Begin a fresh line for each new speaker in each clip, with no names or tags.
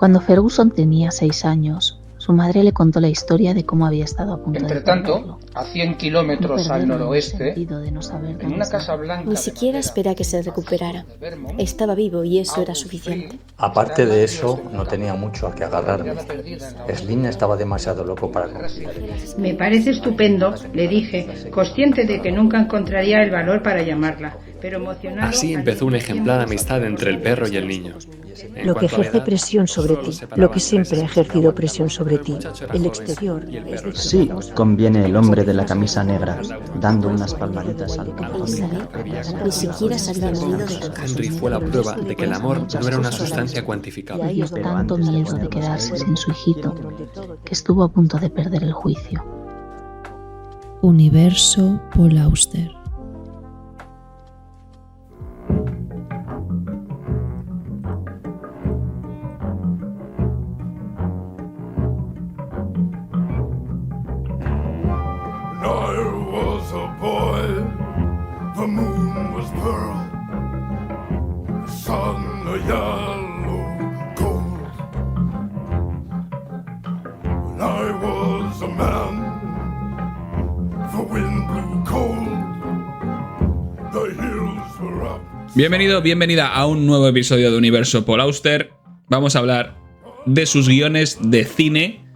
Cuando Ferguson tenía 6 años, su madre le contó la historia de cómo había estado a punto de perderlo.
Entretanto, a 100 kilómetros al noroeste, en una casa blanca...
Ni siquiera esperé a que se recuperara. Estaba vivo y eso era suficiente.
Aparte de eso, no tenía mucho a qué agarrarme. Slim estaba demasiado loco para confiar.
Me parece estupendo, le dije, consciente de que nunca encontraría el valor para llamarla, pero emocionado...
Así empezó una ejemplar amistad entre el perro y el niño.
Lo que ejerce presión sobre ti, lo que siempre ha ejercido presión sobre ti, el exterior.
Sí, conviene el hombre de la camisa negra, dando unas palmaditas al corazón.
Ni siquiera se había movido de la casa.
Henry fue la prueba de que el amor no era una sustancia cuantificable.
Le dio tanto miedo de quedarse sin su hijito que estuvo a punto de perder el juicio.
Universo Paul Auster.
Bienvenido, bienvenida a un nuevo episodio de Universo Paul Auster. Vamos a hablar de sus guiones de cine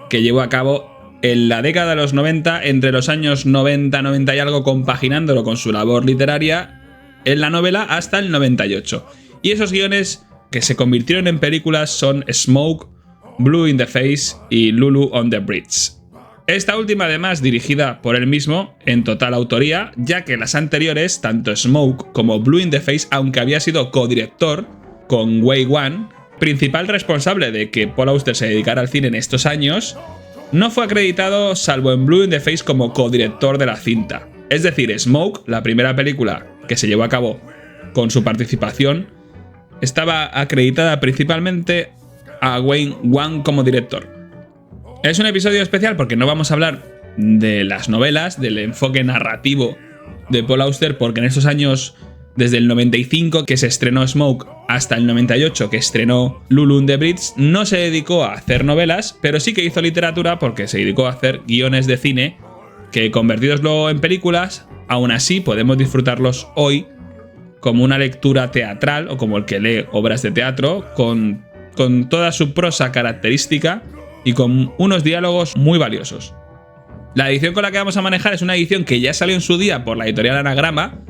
que llevó a cabo en la década de los 90, entre los años 90 y algo, compaginándolo con su labor literaria en la novela hasta el 98. Y esos guiones que se convirtieron en películas son Smoke, Blue in the Face y Lulu on the Bridge. Esta última además dirigida por él mismo en total autoría, ya que las anteriores, tanto Smoke como Blue in the Face, aunque había sido codirector con Wei Wan, principal responsable de que Paul Auster se dedicara al cine en estos años, no fue acreditado salvo en Blue in the Face como codirector de la cinta. Es decir, Smoke, la primera película que se llevó a cabo con su participación, estaba acreditada principalmente a Wei Wan como director. Es un episodio especial porque no vamos a hablar de las novelas, del enfoque narrativo de Paul Auster, porque en esos años, desde el 95 que se estrenó Smoke hasta el 98 que estrenó Lulu on the Bridge, no se dedicó a hacer novelas, pero sí que hizo literatura porque se dedicó a hacer guiones de cine que, convertidos luego en películas, aún así podemos disfrutarlos hoy como una lectura teatral o como el que lee obras de teatro, con toda su prosa característica y con unos diálogos muy valiosos. La edición con la que vamos a manejar es una edición que ya salió en su día por la editorial Anagrama,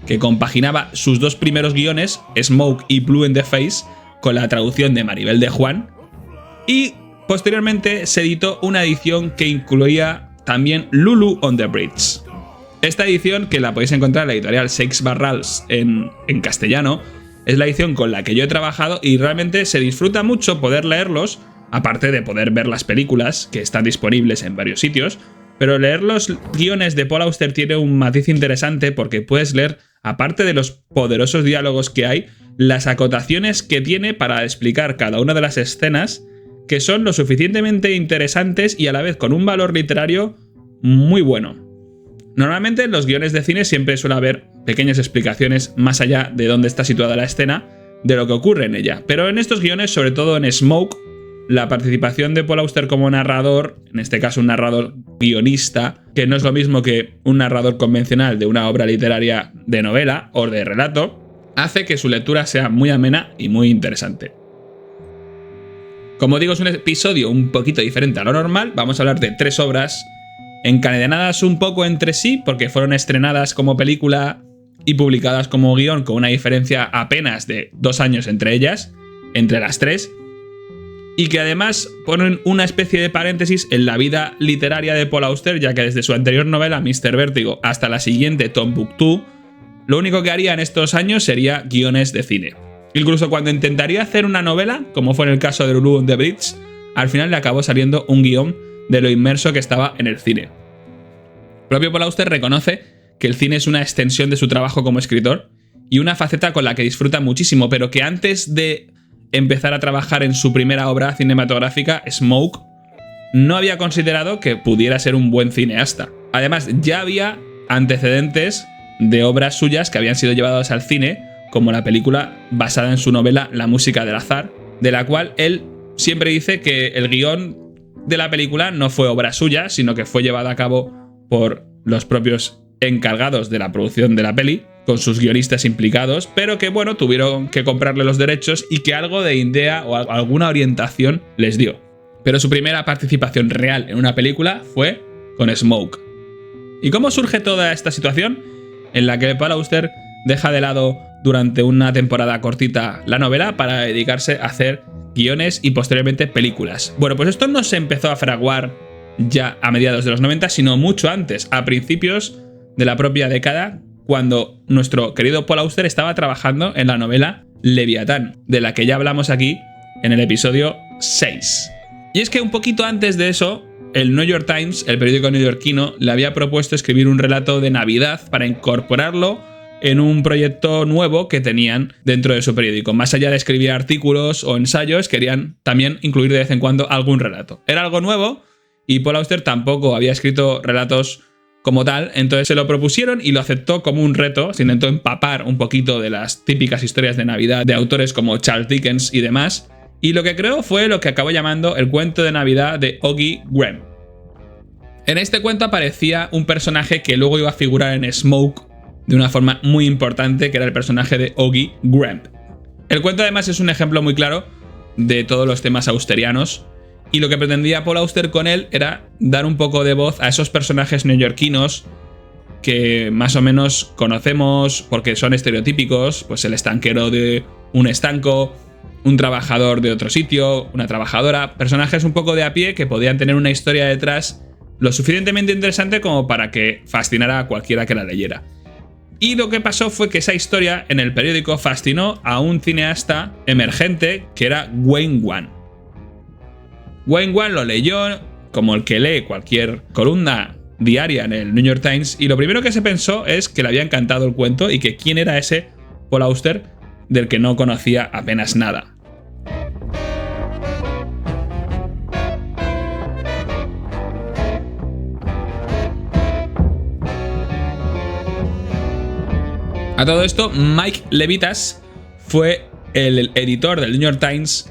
que compaginaba sus dos primeros guiones, Smoke y Blue in the Face, con la traducción de Maribel de Juan, y posteriormente se editó una edición que incluía también Lulu on the Bridge. Esta edición, que la podéis encontrar en la editorial Seix Barrals en castellano, es la edición con la que yo he trabajado y realmente se disfruta mucho poder leerlos, aparte de poder ver las películas que están disponibles en varios sitios. Pero leer los guiones de Paul Auster tiene un matiz interesante porque puedes leer, aparte de los poderosos diálogos que hay, las acotaciones que tiene para explicar cada una de las escenas, que son lo suficientemente interesantes y a la vez con un valor literario muy bueno. Normalmente en los guiones de cine siempre suele haber pequeñas explicaciones más allá de dónde está situada la escena, de lo que ocurre en ella. Pero en estos guiones, sobre todo en Smoke, la participación de Paul Auster como narrador, en este caso un narrador guionista, que no es lo mismo que un narrador convencional de una obra literaria de novela o de relato, hace que su lectura sea muy amena y muy interesante. Como digo, es un episodio un poquito diferente a lo normal. Vamos a hablar de 3 obras encadenadas un poco entre sí, porque fueron estrenadas como película y publicadas como guión, con una diferencia apenas de 2 años entre ellas, entre las 3, y que además ponen una especie de paréntesis en la vida literaria de Paul Auster, ya que desde su anterior novela Mr. Vértigo hasta la siguiente Tombuctú, lo único que haría en estos años sería guiones de cine. Incluso cuando intentaría hacer una novela, como fue en el caso de Lulu on the Bridge, al final le acabó saliendo un guión de lo inmerso que estaba en el cine. El propio Paul Auster reconoce que el cine es una extensión de su trabajo como escritor y una faceta con la que disfruta muchísimo, pero que antes de empezar a trabajar en su primera obra cinematográfica, Smoke, no había considerado que pudiera ser un buen cineasta. Además, ya había antecedentes de obras suyas que habían sido llevadas al cine, como la película basada en su novela La música del azar, de la cual él siempre dice que el guión de la película no fue obra suya, sino que fue llevado a cabo por los propios encargados de la producción de la peli, con sus guionistas implicados, pero que bueno, tuvieron que comprarle los derechos y que algo de idea o alguna orientación les dio. Pero su primera participación real en una película fue con Smoke. ¿Y cómo surge toda esta situación? En la que Paul Auster deja de lado durante una temporada cortita la novela para dedicarse a hacer guiones y posteriormente películas. Bueno, pues esto no se empezó a fraguar ya a mediados de los 90, sino mucho antes, a principios de la propia década, cuando nuestro querido Paul Auster estaba trabajando en la novela Leviatán, de la que ya hablamos aquí en el episodio 6. Y es que un poquito antes de eso, el New York Times, el periódico neoyorquino, le había propuesto escribir un relato de Navidad para incorporarlo en un proyecto nuevo que tenían dentro de su periódico. Más allá de escribir artículos o ensayos, querían también incluir de vez en cuando algún relato. Era algo nuevo y Paul Auster tampoco había escrito relatos como tal, entonces se lo propusieron y lo aceptó como un reto. Se intentó empapar un poquito de las típicas historias de Navidad de autores como Charles Dickens y demás, y lo que creó fue lo que acabó llamando el cuento de Navidad de Oggy Graham. En este cuento aparecía un personaje que luego iba a figurar en Smoke de una forma muy importante, que era el personaje de Oggy Graham. El cuento además es un ejemplo muy claro de todos los temas austerianos, y lo que pretendía Paul Auster con él era dar un poco de voz a esos personajes neoyorquinos que más o menos conocemos porque son estereotípicos, pues el estanquero de un estanco, un trabajador de otro sitio, una trabajadora, personajes un poco de a pie que podían tener una historia detrás lo suficientemente interesante como para que fascinara a cualquiera que la leyera. Y lo que pasó fue que esa historia en el periódico fascinó a un cineasta emergente que era Wayne Wan. Wayne Wan lo leyó como el que lee cualquier columna diaria en el New York Times, y lo primero que se pensó es que le había encantado el cuento y que quién era ese Paul Auster del que no conocía apenas nada. A todo esto, Mike Levitas fue el editor del New York Times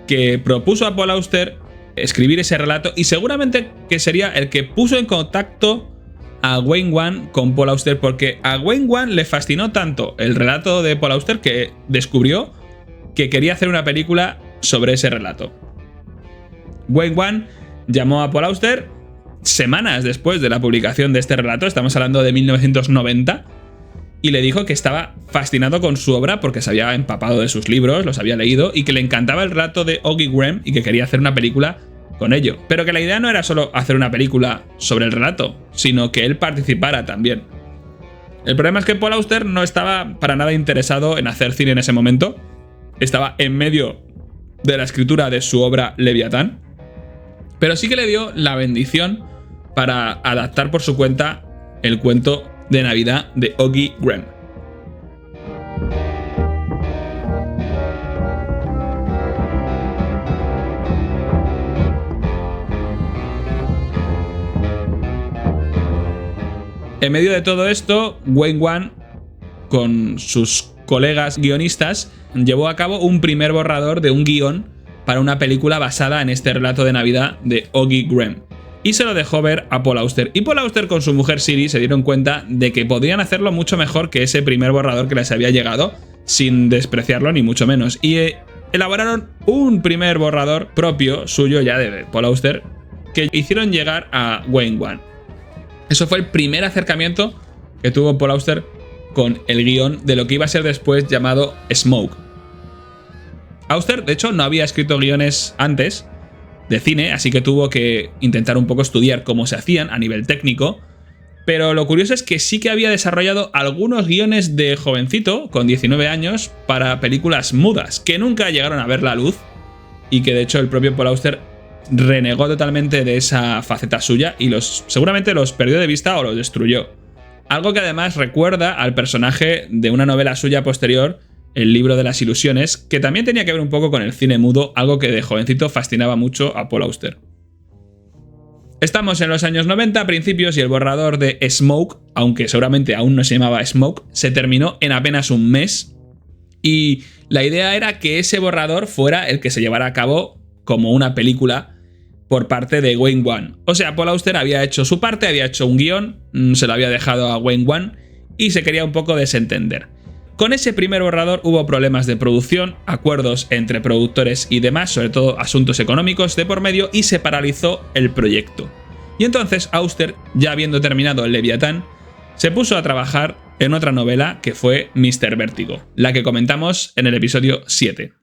que propuso a Paul Auster escribir ese relato, y seguramente que sería el que puso en contacto a Wayne Wan con Paul Auster, porque a Wayne Wan le fascinó tanto el relato de Paul Auster que descubrió que quería hacer una película sobre ese relato. Wayne Wan llamó a Paul Auster semanas después de la publicación de este relato, estamos hablando de 1990, y le dijo que estaba fascinado con su obra porque se había empapado de sus libros, los había leído, y que le encantaba el relato de Oggy Graham y que quería hacer una película con ello. Pero que la idea no era solo hacer una película sobre el relato, sino que él participara también. El problema es que Paul Auster no estaba para nada interesado en hacer cine en ese momento. Estaba en medio de la escritura de su obra Leviatán, pero sí que le dio la bendición para adaptar por su cuenta el cuento de Navidad de Oggy Graham. En medio de todo esto, Wayne Wan, con sus colegas guionistas, llevó a cabo un primer borrador de un guión para una película basada en este relato de Navidad de Oggy Graham, y se lo dejó ver a Paul Auster. Y Paul Auster con su mujer Siri se dieron cuenta de que podían hacerlo mucho mejor que ese primer borrador que les había llegado, sin despreciarlo ni mucho menos. Y elaboraron un primer borrador propio suyo ya de Paul Auster que hicieron llegar a Wayne Wan. Eso fue el primer acercamiento que tuvo Paul Auster con el guión de lo que iba a ser después llamado Smoke. Auster, de hecho, no había escrito guiones antes de cine, así que tuvo que intentar un poco estudiar cómo se hacían a nivel técnico, pero lo curioso es que sí que había desarrollado algunos guiones de jovencito, con 19 años, para películas mudas, que nunca llegaron a ver la luz, y que de hecho el propio Paul Auster renegó totalmente de esa faceta suya y seguramente los perdió de vista o los destruyó. Algo que además recuerda al personaje de una novela suya posterior, El libro de las ilusiones, que también tenía que ver un poco con el cine mudo, algo que de jovencito fascinaba mucho a Paul Auster. Estamos en los años 90 principios y el borrador de Smoke, aunque seguramente aún no se llamaba Smoke, se terminó en apenas un mes, y la idea era que ese borrador fuera el que se llevara a cabo como una película por parte de Wayne Wan. O sea, Paul Auster había hecho su parte, había hecho un guión, se lo había dejado a Wayne Wan y se quería un poco desentender. Con ese primer borrador hubo problemas de producción, acuerdos entre productores y demás, sobre todo asuntos económicos de por medio, y se paralizó el proyecto. Y entonces Auster, ya habiendo terminado el Leviatán, se puso a trabajar en otra novela que fue Mr. Vértigo, la que comentamos en el episodio 7.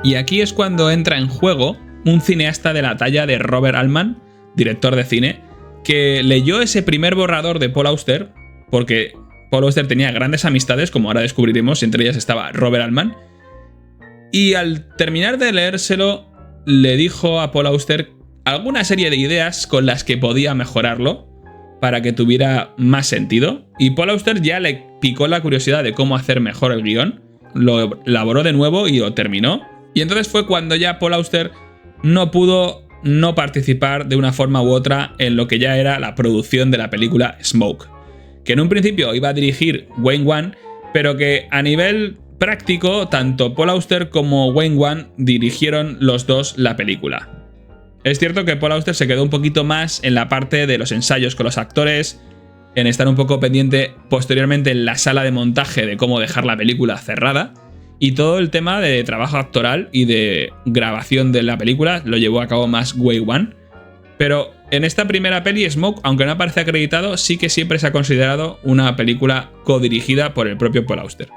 Y aquí es cuando entra en juego un cineasta de la talla de Robert Altman, director de cine, que leyó ese primer borrador de Paul Auster, porque Paul Auster tenía grandes amistades, como ahora descubriremos, y entre ellas estaba Robert Altman, y al terminar de leérselo le dijo a Paul Auster alguna serie de ideas con las que podía mejorarlo para que tuviera más sentido, y Paul Auster ya le picó la curiosidad de cómo hacer mejor el guión, lo elaboró de nuevo y lo terminó. Y entonces fue cuando ya Paul Auster no pudo no participar de una forma u otra en lo que ya era la producción de la película Smoke, que en un principio iba a dirigir Wayne Wan, pero que a nivel práctico tanto Paul Auster como Wayne Wan dirigieron los dos la película. Es cierto que Paul Auster se quedó un poquito más en la parte de los ensayos con los actores, en estar un poco pendiente posteriormente en la sala de montaje de cómo dejar la película cerrada. Y todo el tema de trabajo actoral y de grabación de la película lo llevó a cabo más Wayne Wan. Pero en esta primera peli, Smoke, aunque no aparece acreditado, sí que siempre se ha considerado una película codirigida por el propio Paul Auster.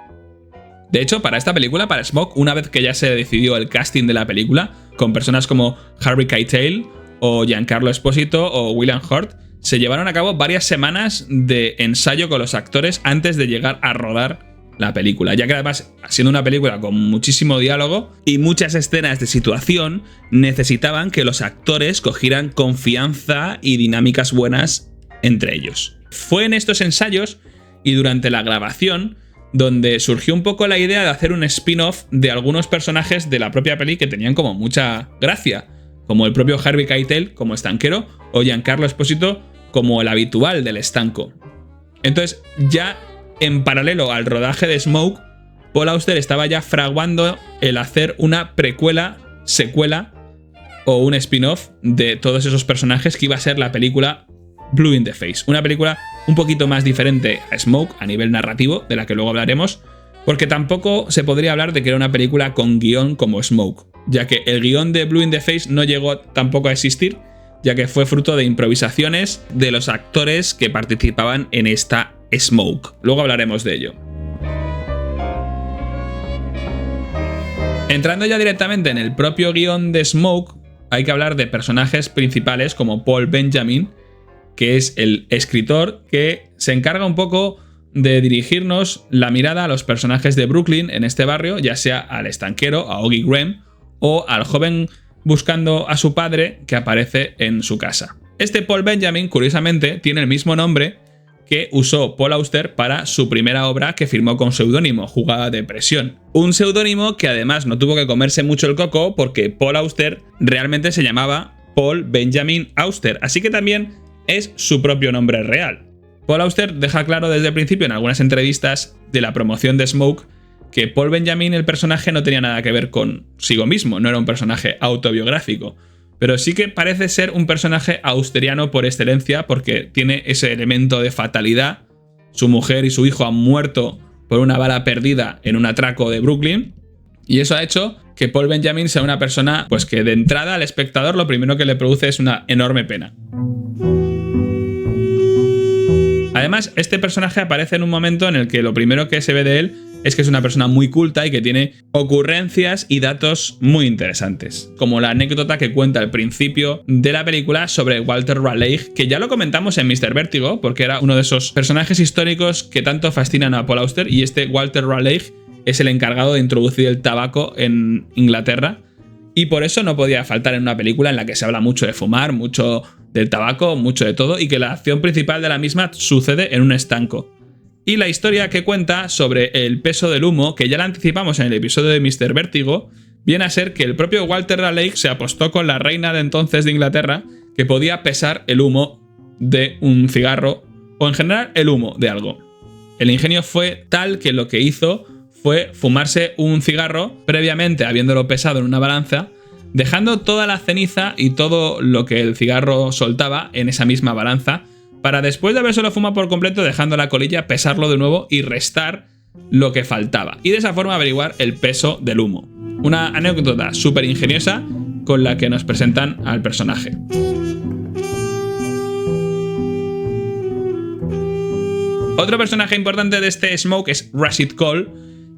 De hecho, para esta película, para Smoke, una vez que ya se decidió el casting de la película, con personas como Harvey Keitel o Giancarlo Esposito o William Hurt, se llevaron a cabo varias semanas de ensayo con los actores antes de llegar a rodar la película, ya que además, siendo una película con muchísimo diálogo y muchas escenas de situación, necesitaban que los actores cogieran confianza y dinámicas buenas entre ellos. Fue en estos ensayos y durante la grabación donde surgió un poco la idea de hacer un spin-off de algunos personajes de la propia peli que tenían como mucha gracia, como el propio Harvey Keitel como estanquero o Giancarlo Esposito como el habitual del estanco. Entonces, ya en paralelo al rodaje de Smoke, Paul Auster estaba ya fraguando el hacer una precuela, secuela o un spin-off de todos esos personajes que iba a ser la película Blue in the Face. Una película un poquito más diferente a Smoke a nivel narrativo, de la que luego hablaremos, porque tampoco se podría hablar de que era una película con guión como Smoke, ya que el guión de Blue in the Face no llegó tampoco a existir, ya que fue fruto de improvisaciones de los actores que participaban en esta Smoke. Luego hablaremos de ello. Entrando ya directamente en el propio guión de Smoke, hay que hablar de personajes principales como Paul Benjamin, que es el escritor que se encarga un poco de dirigirnos la mirada a los personajes de Brooklyn en este barrio, ya sea al estanquero, a Oggy Graham, o al joven buscando a su padre que aparece en su casa. Este Paul Benjamin, curiosamente, tiene el mismo nombre que usó Paul Auster para su primera obra que firmó con seudónimo, Jugada de Presión. Un seudónimo que además no tuvo que comerse mucho el coco porque Paul Auster realmente se llamaba Paul Benjamin Auster, así que también es su propio nombre real. Paul Auster deja claro desde el principio en algunas entrevistas de la promoción de Smoke que Paul Benjamin, el personaje, no tenía nada que ver consigo mismo, no era un personaje autobiográfico. Pero sí que parece ser un personaje austeriano por excelencia porque tiene ese elemento de fatalidad. Su mujer y su hijo han muerto por una bala perdida en un atraco de Brooklyn. Y eso ha hecho que Paul Benjamin sea una persona pues que de entrada al espectador lo primero que le produce es una enorme pena. Además, este personaje aparece en un momento en el que lo primero que se ve de él es que es una persona muy culta y que tiene ocurrencias y datos muy interesantes, como la anécdota que cuenta al principio de la película sobre Walter Raleigh, que ya lo comentamos en Mr. Vértigo, porque era uno de esos personajes históricos que tanto fascinan a Paul Auster, y este Walter Raleigh es el encargado de introducir el tabaco en Inglaterra Y por eso no podía faltar en una película en la que se habla mucho de fumar, mucho del tabaco, mucho de todo, y que la acción principal de la misma sucede en un estanco. Y la historia que cuenta sobre el peso del humo, que ya la anticipamos en el episodio de Mr. Vértigo, viene a ser que el propio Walter Raleigh se apostó con la reina de entonces de Inglaterra que podía pesar el humo de un cigarro o en general el humo de algo. El ingenio fue tal que lo que hizo fue fumarse un cigarro previamente habiéndolo pesado en una balanza, dejando toda la ceniza y todo lo que el cigarro soltaba en esa misma balanza, para después de habérselo fumado por completo, dejando la colilla, pesarlo de nuevo y restar lo que faltaba. Y de esa forma averiguar el peso del humo. Una anécdota súper ingeniosa con la que nos presentan al personaje. Otro personaje importante de este Smoke es Rashid Cole,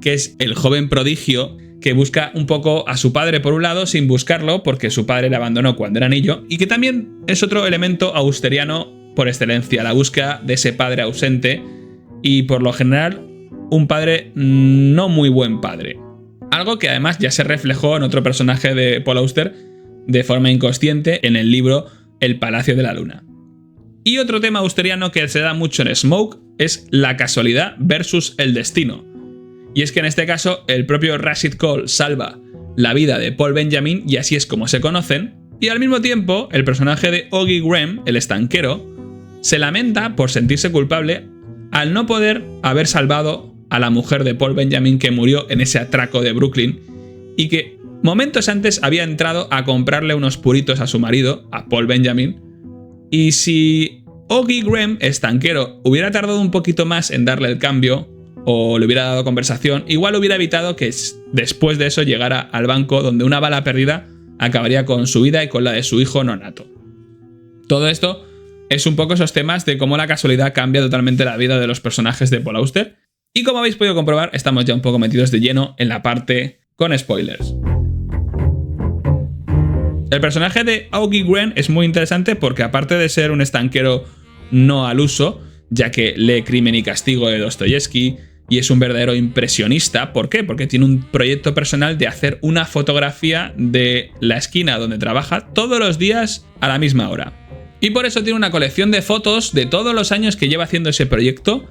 que es el joven prodigio que busca un poco a su padre por un lado sin buscarlo porque su padre le abandonó cuando era niño, y que también es otro elemento austeriano por excelencia, la búsqueda de ese padre ausente y por lo general un padre no muy buen padre. Algo que además ya se reflejó en otro personaje de Paul Auster de forma inconsciente en el libro El Palacio de la Luna. Y otro tema austeriano que se da mucho en Smoke es la casualidad versus el destino. Y es que en este caso el propio Rashid Cole salva la vida de Paul Benjamin y así es como se conocen, y al mismo tiempo el personaje de Oggy Graham, el estanquero, se lamenta por sentirse culpable al no poder haber salvado a la mujer de Paul Benjamin que murió en ese atraco de Brooklyn y que momentos antes había entrado a comprarle unos puritos a su marido, a Paul Benjamin, y si Oggy Graham, estanquero, hubiera tardado un poquito más en darle el cambio o le hubiera dado conversación, igual hubiera evitado que después de eso llegara al banco donde una bala perdida acabaría con su vida y con la de su hijo nonato. Todo esto es un poco esos temas de cómo la casualidad cambia totalmente la vida de los personajes de Paul Auster. Y como habéis podido comprobar, estamos ya un poco metidos de lleno en la parte con spoilers. El personaje de Oggy Graham es muy interesante porque aparte de ser un estanquero no al uso, ya que lee Crimen y Castigo de Dostoyevsky y es un verdadero impresionista. ¿Por qué? Porque tiene un proyecto personal de hacer una fotografía de la esquina donde trabaja todos los días a la misma hora. Y por eso tiene una colección de fotos de todos los años que lleva haciendo ese proyecto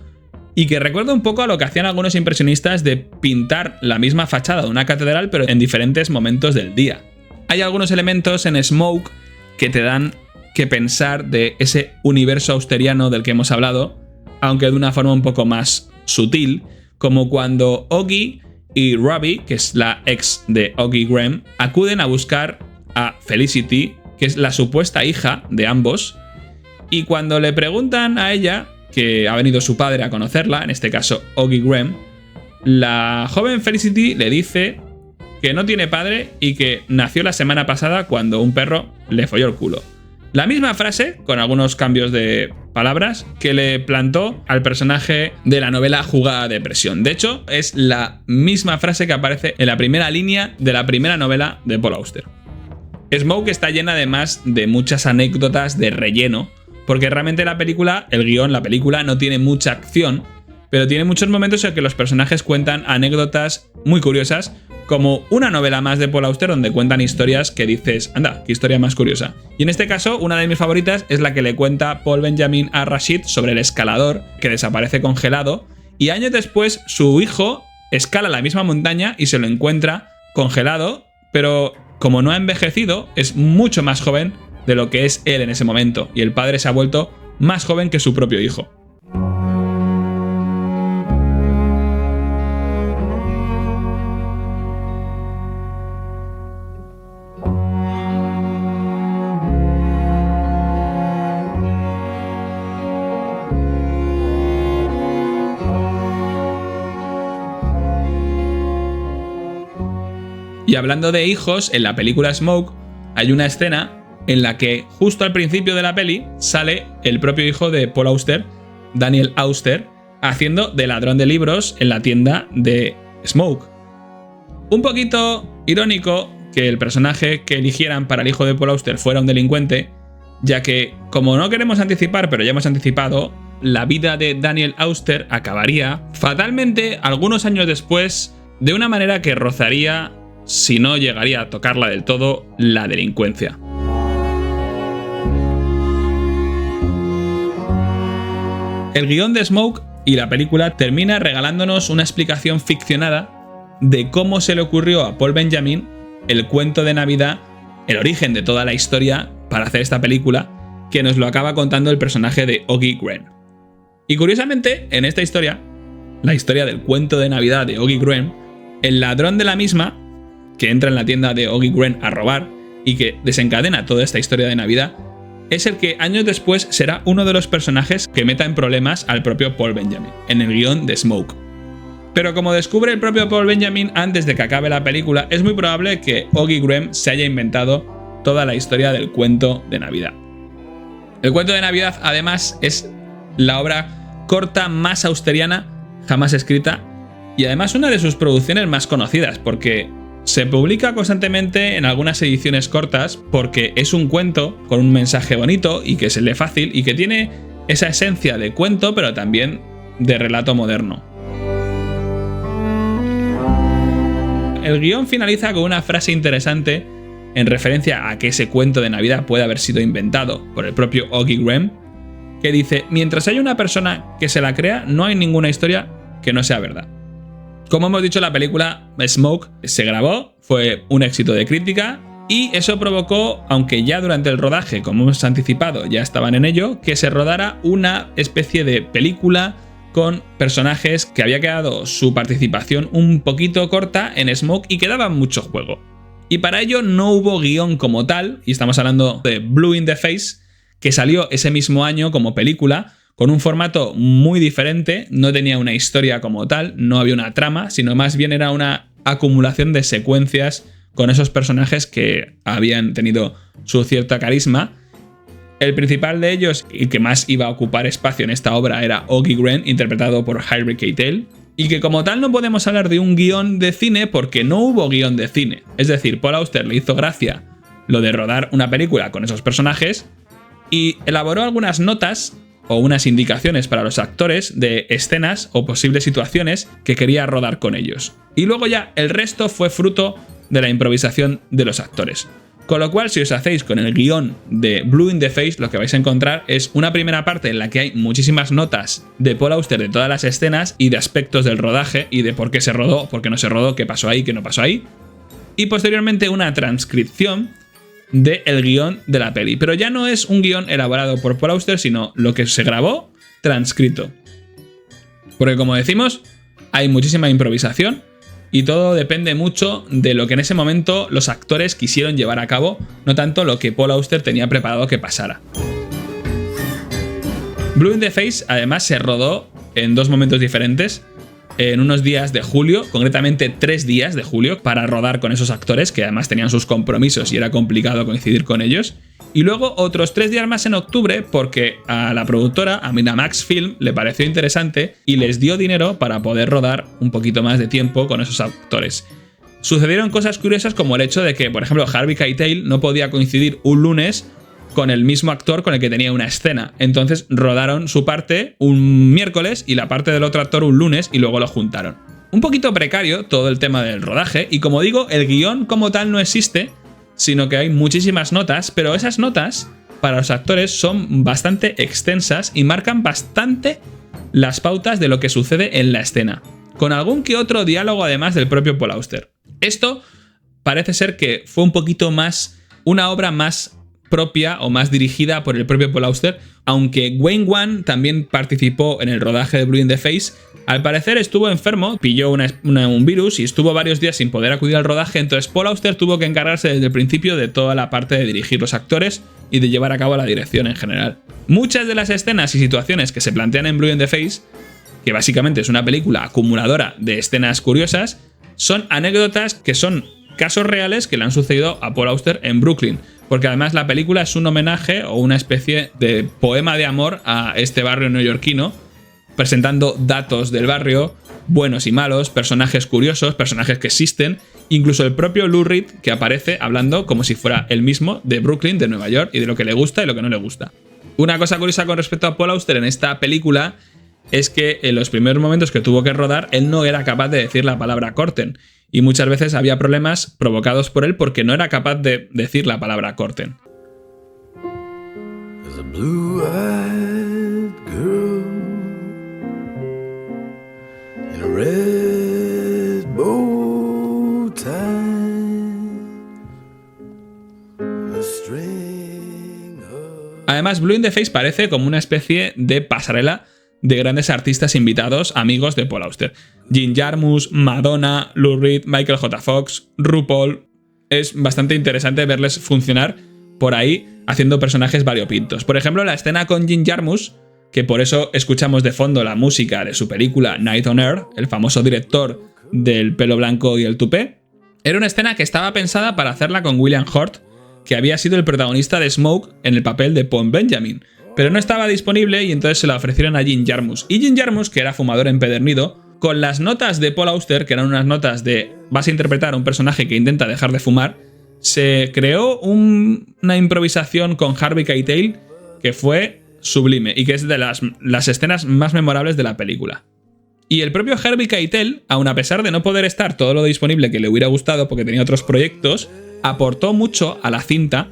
y que recuerda un poco a lo que hacían algunos impresionistas de pintar la misma fachada de una catedral pero en diferentes momentos del día. Hay algunos elementos en Smoke que te dan que pensar de ese universo austeriano del que hemos hablado, aunque de una forma un poco más sutil, como cuando Oggy y Ruby, que es la ex de Oggy Graham, acuden a buscar a Felicity, que es la supuesta hija de ambos, y cuando le preguntan a ella, que ha venido su padre a conocerla, en este caso Oggy Graham, la joven Felicity le dice que no tiene padre y que nació la semana pasada cuando un perro le folló el culo. La misma frase, con algunos cambios de palabras, que le plantó al personaje de la novela Jugada de Presión. De hecho, es la misma frase que aparece en la primera línea de la primera novela de Paul Auster. Smoke está llena además de muchas anécdotas de relleno, porque realmente la película no tiene mucha acción, pero tiene muchos momentos en que los personajes cuentan anécdotas muy curiosas, como una novela más de Paul Auster donde cuentan historias que dices, anda, qué historia más curiosa. Y en este caso, una de mis favoritas es la que le cuenta Paul Benjamin a Rashid sobre el escalador que desaparece congelado, y años después su hijo escala la misma montaña y se lo encuentra congelado, pero como no ha envejecido, es mucho más joven de lo que es él en ese momento, y el padre se ha vuelto más joven que su propio hijo. Y hablando de hijos, en la película Smoke hay una escena en la que justo al principio de la peli sale el propio hijo de Paul Auster, Daniel Auster, haciendo de ladrón de libros en la tienda de Smoke. Un poquito irónico que el personaje que eligieran para el hijo de Paul Auster fuera un delincuente, ya que, como no queremos anticipar, pero ya hemos anticipado, la vida de Daniel Auster acabaría fatalmente algunos años después de una manera que rozaría si no llegaría a tocarla del todo, la delincuencia. El guión de Smoke y la película termina regalándonos una explicación ficcionada de cómo se le ocurrió a Paul Benjamin el cuento de Navidad, el origen de toda la historia para hacer esta película, que nos lo acaba contando el personaje de Oggy Gruen. Y curiosamente, en esta historia, la historia del cuento de Navidad de Oggy Gruen, el ladrón de la misma, que entra en la tienda de Oggy Gruen a robar y que desencadena toda esta historia de Navidad, es el que años después será uno de los personajes que meta en problemas al propio Paul Benjamin, en el guión de Smoke. Pero como descubre el propio Paul Benjamin antes de que acabe la película, es muy probable que Oggy Gruen se haya inventado toda la historia del cuento de Navidad. El cuento de Navidad, además, es la obra corta más austeriana jamás escrita y además una de sus producciones más conocidas, porque se publica constantemente en algunas ediciones cortas porque es un cuento con un mensaje bonito y que se lee fácil y que tiene esa esencia de cuento pero también de relato moderno. El guión finaliza con una frase interesante en referencia a que ese cuento de Navidad puede haber sido inventado por el propio Oggy Gruen, que dice: mientras haya una persona que se la crea, no hay ninguna historia que no sea verdad. Como hemos dicho, la película Smoke se grabó, fue un éxito de crítica y eso provocó, aunque ya durante el rodaje, como hemos anticipado, ya estaban en ello, que se rodara una especie de película con personajes que había quedado su participación un poquito corta en Smoke y que daban mucho juego. Y para ello no hubo guión como tal, y estamos hablando de Blue in the Face, que salió ese mismo año como película, con un formato muy diferente, no tenía una historia como tal, no había una trama, sino más bien era una acumulación de secuencias con esos personajes que habían tenido su cierta carisma. El principal de ellos, y que más iba a ocupar espacio en esta obra, era Oggy Gruen, interpretado por Harvey Keitel, y que como tal no podemos hablar de un guión de cine porque no hubo guión de cine. Es decir, Paul Auster le hizo gracia lo de rodar una película con esos personajes y elaboró algunas notas o unas indicaciones para los actores de escenas o posibles situaciones que quería rodar con ellos. Y luego ya el resto fue fruto de la improvisación de los actores. Con lo cual, si os hacéis con el guión de Blue in the Face, lo que vais a encontrar es una primera parte en la que hay muchísimas notas de Paul Auster de todas las escenas y de aspectos del rodaje y de por qué se rodó, por qué no se rodó, qué pasó ahí, qué no pasó ahí. Y posteriormente una transcripción del guión de la peli. Pero ya no es un guión elaborado por Paul Auster, sino lo que se grabó transcrito. Porque como decimos, hay muchísima improvisación y todo depende mucho de lo que en ese momento los actores quisieron llevar a cabo, no tanto lo que Paul Auster tenía preparado que pasara. Blue in the Face además se rodó en dos momentos diferentes, en unos días de julio, concretamente 3 días de julio, para rodar con esos actores que además tenían sus compromisos y era complicado coincidir con ellos. Y luego otros 3 días más en octubre porque a la productora, a Miramax Film, le pareció interesante y les dio dinero para poder rodar un poquito más de tiempo con esos actores. Sucedieron cosas curiosas como el hecho de que, por ejemplo, Harvey Keitel no podía coincidir un lunes con el mismo actor con el que tenía una escena. Entonces rodaron su parte un miércoles y la parte del otro actor un lunes y luego lo juntaron. Un poquito precario todo el tema del rodaje y, como digo, el guión como tal no existe, sino que hay muchísimas notas, pero esas notas para los actores son bastante extensas y marcan bastante las pautas de lo que sucede en la escena, con algún que otro diálogo además del propio Paul Auster. Esto parece ser que fue un poquito más, una obra más propia o más dirigida por el propio Paul Auster, aunque Wayne Wan también participó en el rodaje de Blue in the Face. Al parecer estuvo enfermo, pilló un virus y estuvo varios días sin poder acudir al rodaje, entonces Paul Auster tuvo que encargarse desde el principio de toda la parte de dirigir los actores y de llevar a cabo la dirección en general. Muchas de las escenas y situaciones que se plantean en Blue in the Face, que básicamente es una película acumuladora de escenas curiosas, son anécdotas que son casos reales que le han sucedido a Paul Auster en Brooklyn, porque además la película es un homenaje o una especie de poema de amor a este barrio neoyorquino, presentando datos del barrio, buenos y malos, personajes curiosos, personajes que existen, incluso el propio Lou Reed que aparece hablando como si fuera él mismo de Brooklyn, de Nueva York, y de lo que le gusta y lo que no le gusta. Una cosa curiosa con respecto a Paul Auster en esta película es que en los primeros momentos que tuvo que rodar, él no era capaz de decir la palabra corten. y muchas veces había problemas provocados por él porque no era capaz de decir la palabra corten. Además, Blue in the Face parece como una especie de pasarela de grandes artistas invitados, amigos de Paul Auster. Jim Jarmusch, Madonna, Lou Reed, Michael J. Fox, RuPaul. Es bastante interesante verles funcionar por ahí haciendo personajes variopintos. Por ejemplo, la escena con Jim Jarmusch, que por eso escuchamos de fondo la música de su película Night on Earth, el famoso director del pelo blanco y el tupé, era una escena que estaba pensada para hacerla con William Hurt, que había sido el protagonista de Smoke en el papel de Paul Benjamin, pero no estaba disponible y entonces se la ofrecieron a Jim Jarmusch. Y Jim Jarmusch, que era fumador empedernido, con las notas de Paul Auster, que eran unas notas de vas a interpretar a un personaje que intenta dejar de fumar, se creó una improvisación con Harvey Keitel que fue sublime y que es de las escenas más memorables de la película. Y el propio Harvey Keitel, aun a pesar de no poder estar todo lo disponible que le hubiera gustado porque tenía otros proyectos, aportó mucho a la cinta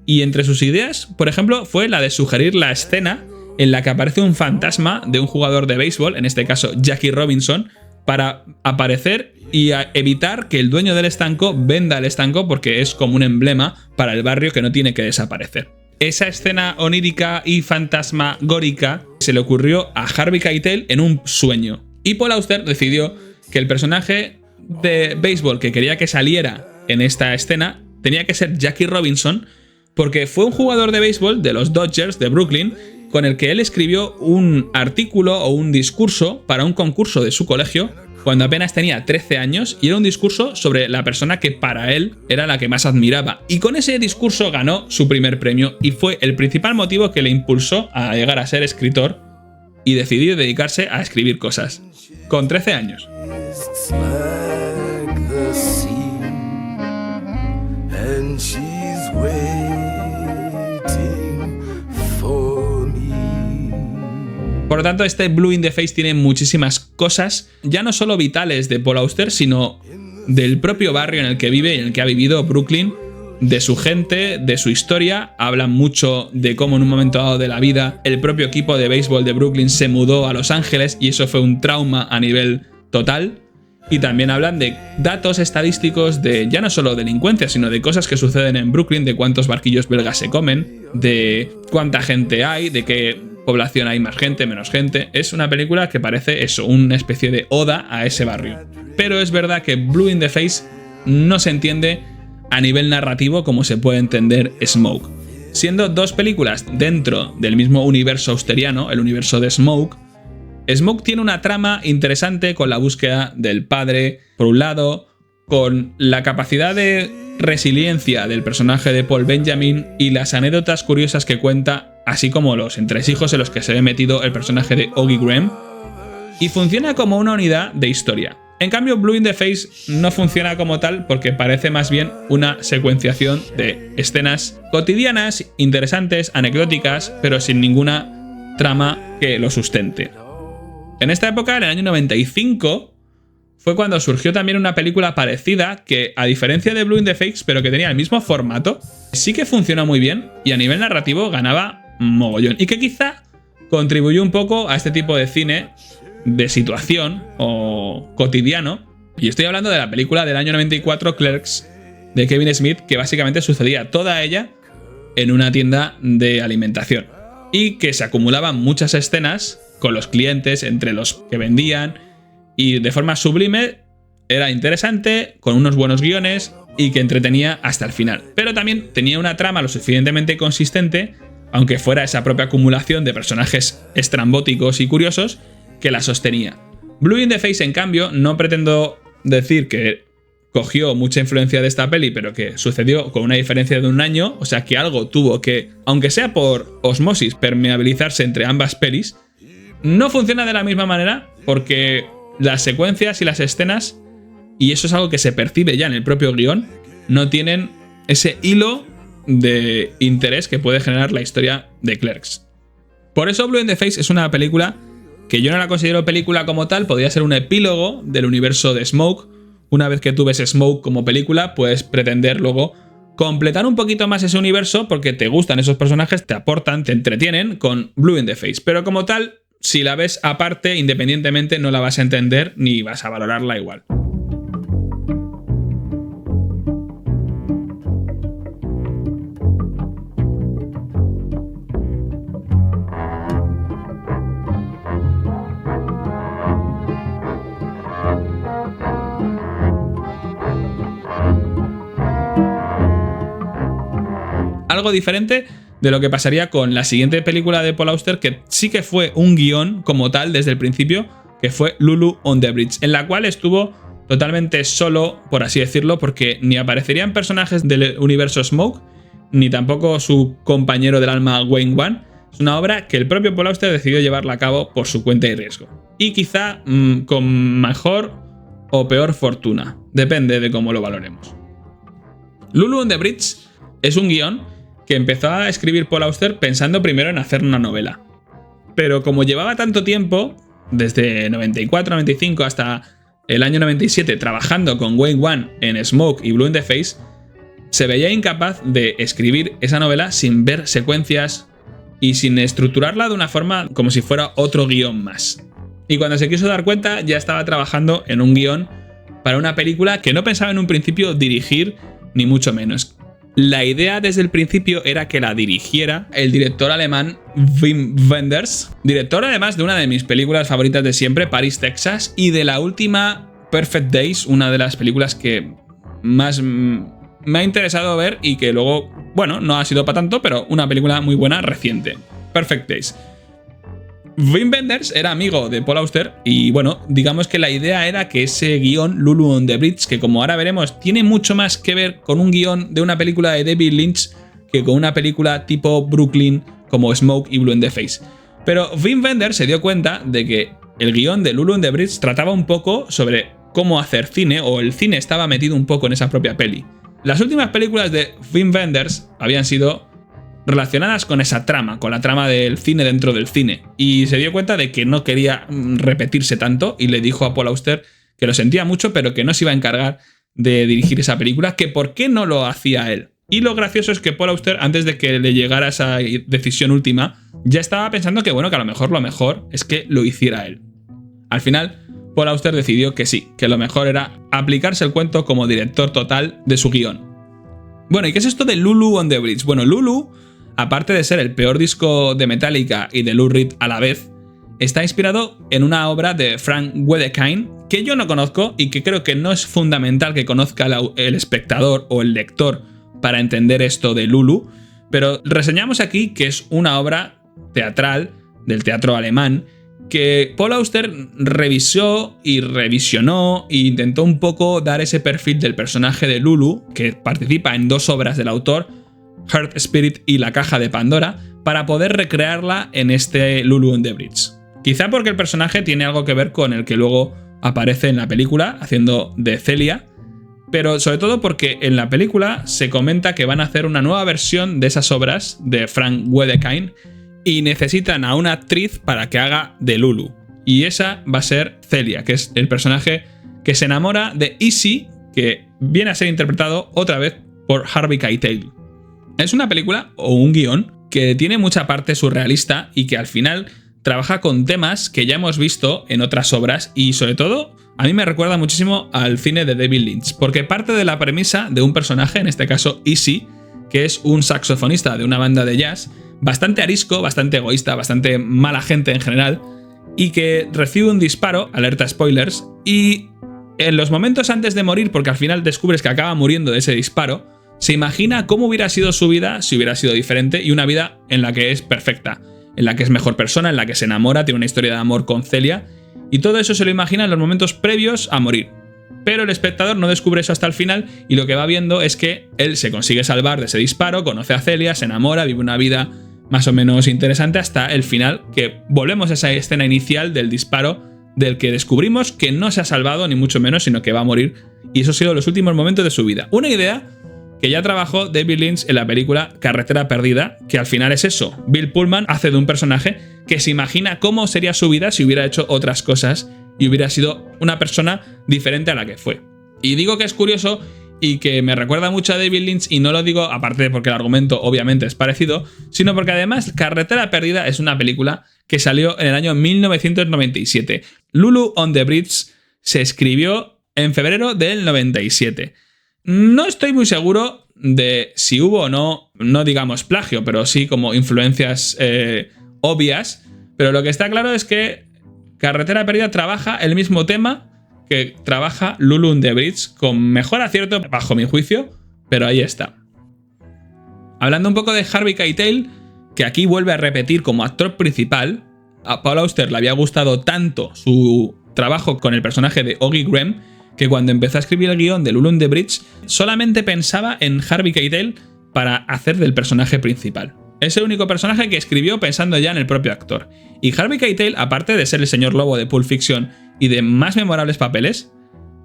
y entre sus ideas, por ejemplo, fue la de sugerir la escena en la que aparece un fantasma de un jugador de béisbol, en este caso Jackie Robinson, para aparecer y evitar que el dueño del estanco venda el estanco porque es como un emblema para el barrio que no tiene que desaparecer. Esa escena onírica y fantasmagórica se le ocurrió a Harvey Keitel en un sueño. Y Paul Auster decidió que el personaje de béisbol que quería que saliera en esta escena tenía que ser Jackie Robinson porque fue un jugador de béisbol de los Dodgers de Brooklyn con el que él escribió un artículo o un discurso para un concurso de su colegio cuando apenas tenía 13 años y era un discurso sobre la persona que para él era la que más admiraba. Y con ese discurso ganó su primer premio y fue el principal motivo que le impulsó a llegar a ser escritor y decidió dedicarse a escribir cosas. Con 13 años. Por lo tanto, este Blue in the Face tiene muchísimas cosas, ya no solo vitales de Paul Auster, sino del propio barrio en el que vive y en el que ha vivido, Brooklyn, de su gente, de su historia. Hablan mucho de cómo en un momento dado de la vida el propio equipo de béisbol de Brooklyn se mudó a Los Ángeles y eso fue un trauma a nivel total. Y también hablan de datos estadísticos de ya no solo delincuencia, sino de cosas que suceden en Brooklyn, de cuántos barquillos belgas se comen, de cuánta gente hay, de qué población hay, más gente, menos gente. Es una película que parece eso, una especie de oda a ese barrio. Pero es verdad que Blue in the Face no se entiende a nivel narrativo como se puede entender Smoke. Siendo dos películas dentro del mismo universo austeriano, el universo de Smoke, Smoke tiene una trama interesante con la búsqueda del padre, por un lado, con la capacidad de resiliencia del personaje de Paul Benjamin y las anécdotas curiosas que cuenta, así como los entresijos en los que se ve metido el personaje de Oggy Graham, y funciona como una unidad de historia. En cambio, Blue in the Face no funciona como tal porque parece más bien una secuenciación de escenas cotidianas, interesantes, anecdóticas, pero sin ninguna trama que lo sustente. En esta época, en el año 95, fue cuando surgió también una película parecida que, a diferencia de Blue in the Face, pero que tenía el mismo formato, sí que funcionó muy bien y a nivel narrativo ganaba mogollón. Y que quizá contribuyó un poco a este tipo de cine de situación o cotidiano. Y estoy hablando de la película del año 94, Clerks, de Kevin Smith, que básicamente sucedía toda ella en una tienda de alimentación. Y que se acumulaban muchas escenas con los clientes, entre los que vendían, y de forma sublime, era interesante, con unos buenos guiones y que entretenía hasta el final. Pero también tenía una trama lo suficientemente consistente, aunque fuera esa propia acumulación de personajes estrambóticos y curiosos, que la sostenía. Blue in the Face, en cambio, no pretendo decir que cogió mucha influencia de esta peli, pero que sucedió con una diferencia de un año, o sea que algo tuvo que, aunque sea por osmosis, permeabilizarse entre ambas pelis. No funciona de la misma manera porque las secuencias y las escenas, y eso es algo que se percibe ya en el propio guión, no tienen ese hilo de interés que puede generar la historia de Clerks. Por eso Blue in the Face es una película que yo no la considero película como tal, podría ser un epílogo del universo de Smoke, una vez que tú ves Smoke como película, puedes pretender luego completar un poquito más ese universo porque te gustan esos personajes, te aportan, te entretienen con Blue in the Face. Pero como tal, si la ves aparte, independientemente, no la vas a entender ni vas a valorarla igual. Algo diferente de lo que pasaría con la siguiente película de Paul Auster, que sí que fue un guión como tal desde el principio, que fue Lulu on the Bridge, en la cual estuvo totalmente solo, por así decirlo, porque ni aparecerían personajes del universo Smoke, ni tampoco su compañero del alma Wayne Wan. Es una obra que el propio Paul Auster decidió llevarla a cabo por su cuenta y riesgo. Y quizá con mejor o peor fortuna, depende de cómo lo valoremos. Lulu on the Bridge es un guión que empezó a escribir Paul Auster pensando primero en hacer una novela. Pero como llevaba tanto tiempo, desde 94-95 hasta el año 97, trabajando con Wayne Wan en Smoke y Blue in the Face, se veía incapaz de escribir esa novela sin ver secuencias y sin estructurarla de una forma como si fuera otro guión más. Y cuando se quiso dar cuenta, ya estaba trabajando en un guión para una película que no pensaba en un principio dirigir, ni mucho menos. La idea desde el principio era que la dirigiera el director alemán Wim Wenders, director además de una de mis películas favoritas de siempre, Paris, Texas, y de la última Perfect Days, una de las películas que más me ha interesado ver y que luego, bueno, no ha sido para tanto, pero una película muy buena reciente, Perfect Days. Wim Wenders era amigo de Paul Auster y bueno, digamos que la idea era que ese guión, Lulu on the Bridge, que como ahora veremos tiene mucho más que ver con un guión de una película de David Lynch que con una película tipo Brooklyn como Smoke y Blue in the Face. Pero Wim Wenders se dio cuenta de que el guión de Lulu on the Bridge trataba un poco sobre cómo hacer cine, o el cine estaba metido un poco en esa propia peli. Las últimas películas de Wim Wenders habían sido relacionadas con esa trama, con la trama del cine dentro del cine, y se dio cuenta de que no quería repetirse tanto y le dijo a Paul Auster que lo sentía mucho, pero que no se iba a encargar de dirigir esa película, que por qué no lo hacía él. Y lo gracioso es que Paul Auster, antes de que le llegara esa decisión última, ya estaba pensando que bueno, que a lo mejor es que lo hiciera él. Al final, Paul Auster decidió que sí, que lo mejor era aplicarse el cuento como director total de su guión. Bueno, ¿y qué es esto de Lulu on the Bridge? Bueno, Lulu, aparte de ser el peor disco de Metallica y de Lou Reed a la vez, está inspirado en una obra de Frank Wedekind que yo no conozco y que creo que no es fundamental que conozca el espectador o el lector para entender esto de Lulu, pero reseñamos aquí que es una obra teatral del teatro alemán que Paul Auster revisó y revisionó e intentó un poco dar ese perfil del personaje de Lulu, que participa en dos obras del autor, Heart Spirit y La Caja de Pandora, para poder recrearla en este Lulu on the Bridge. Quizá porque el personaje tiene algo que ver con el que luego aparece en la película, haciendo de Celia, pero sobre todo porque en la película se comenta que van a hacer una nueva versión de esas obras de Frank Wedekind y necesitan a una actriz para que haga de Lulu. Y esa va a ser Celia, que es el personaje que se enamora de Easy, que viene a ser interpretado otra vez por Harvey Keitel. Es una película o un guión que tiene mucha parte surrealista y que al final trabaja con temas que ya hemos visto en otras obras y sobre todo a mí me recuerda muchísimo al cine de David Lynch, porque parte de la premisa de un personaje, en este caso Easy, que es un saxofonista de una banda de jazz, bastante arisco, bastante egoísta, bastante mala gente en general, y que recibe un disparo, alerta spoilers, y en los momentos antes de morir, porque al final descubres que acaba muriendo de ese disparo, se imagina cómo hubiera sido su vida si hubiera sido diferente, y una vida en la que es perfecta, en la que es mejor persona, en la que se enamora, tiene una historia de amor con Celia, y todo eso se lo imagina en los momentos previos a morir. Pero el espectador no descubre eso hasta el final y lo que va viendo es que él se consigue salvar de ese disparo, conoce a Celia, se enamora, vive una vida más o menos interesante hasta el final, que volvemos a esa escena inicial del disparo del que descubrimos que no se ha salvado ni mucho menos, sino que va a morir, y eso ha sido los últimos momentos de su vida. Una idea que ya trabajó David Lynch en la película Carretera Perdida, que al final es eso. Bill Pullman hace de un personaje que se imagina cómo sería su vida si hubiera hecho otras cosas y hubiera sido una persona diferente a la que fue. Y digo que es curioso y que me recuerda mucho a David Lynch, y no lo digo aparte de porque el argumento obviamente es parecido, sino porque además Carretera Perdida es una película que salió en el año 1997. Lulu on the Bridge se escribió en febrero del 97. No estoy muy seguro de si hubo o no digamos plagio, pero sí como influencias obvias, pero lo que está claro es que Carretera Perdida trabaja el mismo tema que trabaja Lulu on the Bridge, con mejor acierto bajo mi juicio, pero ahí está. Hablando un poco de Harvey Keitel, que aquí vuelve a repetir como actor principal, a Paul Auster le había gustado tanto su trabajo con el personaje de Oggy Graham que cuando empezó a escribir el guión de Lulu on the Bridge solamente pensaba en Harvey Keitel para hacer del personaje principal. Es el único personaje que escribió pensando ya en el propio actor. Y Harvey Keitel, aparte de ser el señor lobo de Pulp Fiction y de más memorables papeles,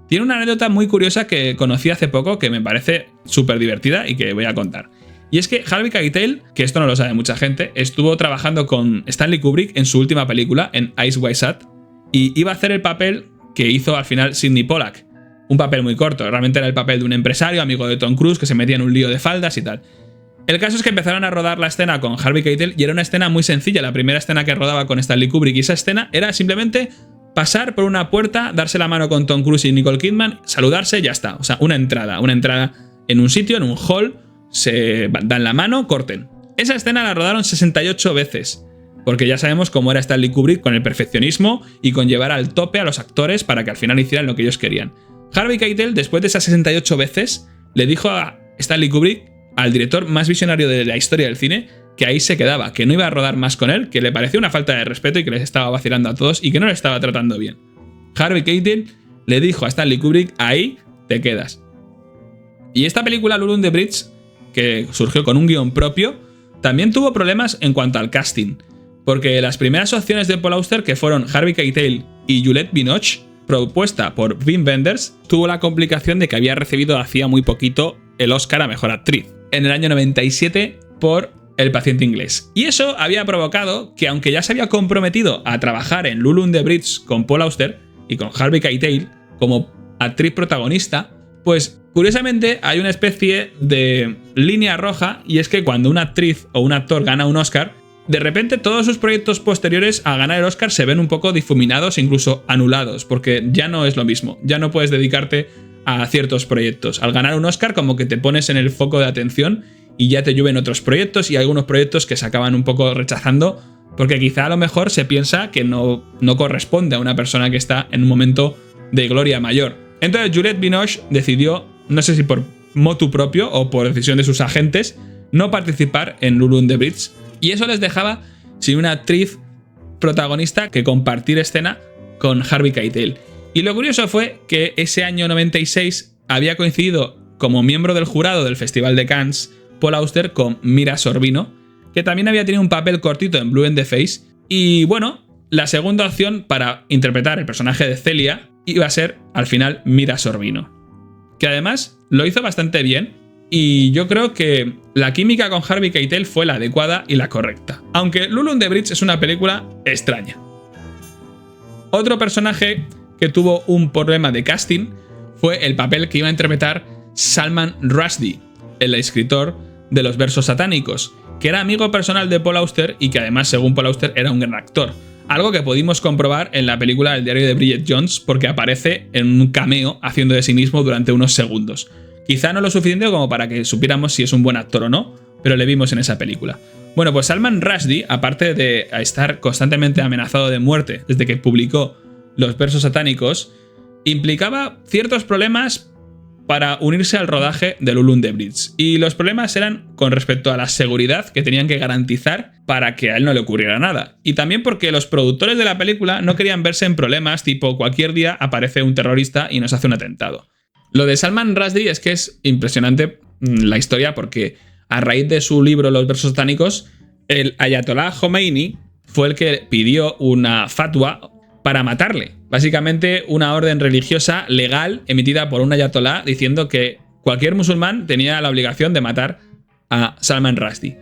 tiene una anécdota muy curiosa que conocí hace poco que me parece súper divertida y que voy a contar. Y es que Harvey Keitel, que esto no lo sabe mucha gente, estuvo trabajando con Stanley Kubrick en su última película, en Eyes Wide Shut, y iba a hacer el papel que hizo al final Sidney Pollack. Un papel muy corto, realmente era el papel de un empresario, amigo de Tom Cruise, que se metía en un lío de faldas y tal. El caso es que empezaron a rodar la escena con Harvey Keitel y era una escena muy sencilla, la primera escena que rodaba con Stanley Kubrick, y esa escena era simplemente pasar por una puerta, darse la mano con Tom Cruise y Nicole Kidman, saludarse y ya está. O sea, una entrada en un sitio, en un hall, se dan la mano, corten. Esa escena la rodaron 68 veces, porque ya sabemos cómo era Stanley Kubrick con el perfeccionismo y con llevar al tope a los actores para que al final hicieran lo que ellos querían. Harvey Keitel, después de esas 68 veces, le dijo a Stanley Kubrick, al director más visionario de la historia del cine, que ahí se quedaba, que no iba a rodar más con él, que le pareció una falta de respeto y que les estaba vacilando a todos y que no le estaba tratando bien. Harvey Keitel le dijo a Stanley Kubrick, ahí te quedas. Y esta película, Lulu on the Bridge, que surgió con un guión propio, también tuvo problemas en cuanto al casting, porque las primeras opciones de Paul Auster, que fueron Harvey Keitel y Juliette Binoche, propuesta por Wim Wenders, tuvo la complicación de que había recibido hacía muy poquito el Oscar a Mejor Actriz, en el año 97 por El paciente inglés. Y eso había provocado que, aunque ya se había comprometido a trabajar en Lulu on the Bridge con Paul Auster y con Harvey Keitel como actriz protagonista, pues curiosamente hay una especie de línea roja, y es que cuando una actriz o un actor gana un Oscar, de repente todos sus proyectos posteriores a ganar el Oscar se ven un poco difuminados e incluso anulados, porque ya no es lo mismo, ya no puedes dedicarte a ciertos proyectos. Al ganar un Oscar como que te pones en el foco de atención y ya te llueven otros proyectos, y algunos proyectos que se acaban un poco rechazando porque quizá a lo mejor se piensa que no corresponde a una persona que está en un momento de gloria mayor. Entonces Juliette Binoche decidió, no sé si por motu propio o por decisión de sus agentes, no participar en Lulu on the Bridge, y eso les dejaba sin una actriz protagonista que compartir escena con Harvey Keitel. Y lo curioso fue que ese año 96 había coincidido como miembro del jurado del Festival de Cannes Paul Auster con Mira Sorvino, que también había tenido un papel cortito en Blue in the Face, y bueno, la segunda opción para interpretar el personaje de Celia iba a ser al final Mira Sorvino, que además lo hizo bastante bien, y yo creo que la química con Harvey Keitel fue la adecuada y la correcta, aunque Lulu on the Bridge es una película extraña. Otro personaje que tuvo un problema de casting fue el papel que iba a interpretar Salman Rushdie, el escritor de Los versos satánicos, que era amigo personal de Paul Auster y que además, según Paul Auster, era un gran actor. Algo que pudimos comprobar en la película El diario de Bridget Jones, porque aparece en un cameo haciendo de sí mismo durante unos segundos. Quizá no lo suficiente como para que supiéramos si es un buen actor o no, pero le vimos en esa película. Bueno, pues Salman Rushdie, aparte de estar constantemente amenazado de muerte desde que publicó Los versos satánicos, implicaba ciertos problemas para unirse al rodaje de Lulu on the Bridge. Y los problemas eran con respecto a la seguridad que tenían que garantizar para que a él no le ocurriera nada. Y también porque los productores de la película no querían verse en problemas tipo cualquier día aparece un terrorista y nos hace un atentado. Lo de Salman Rushdie es que es impresionante la historia, porque a raíz de su libro Los versos satánicos, el Ayatollah Khomeini fue el que pidió una fatwa para matarle. Básicamente una orden religiosa legal emitida por un ayatolá diciendo que cualquier musulmán tenía la obligación de matar a Salman Rushdie.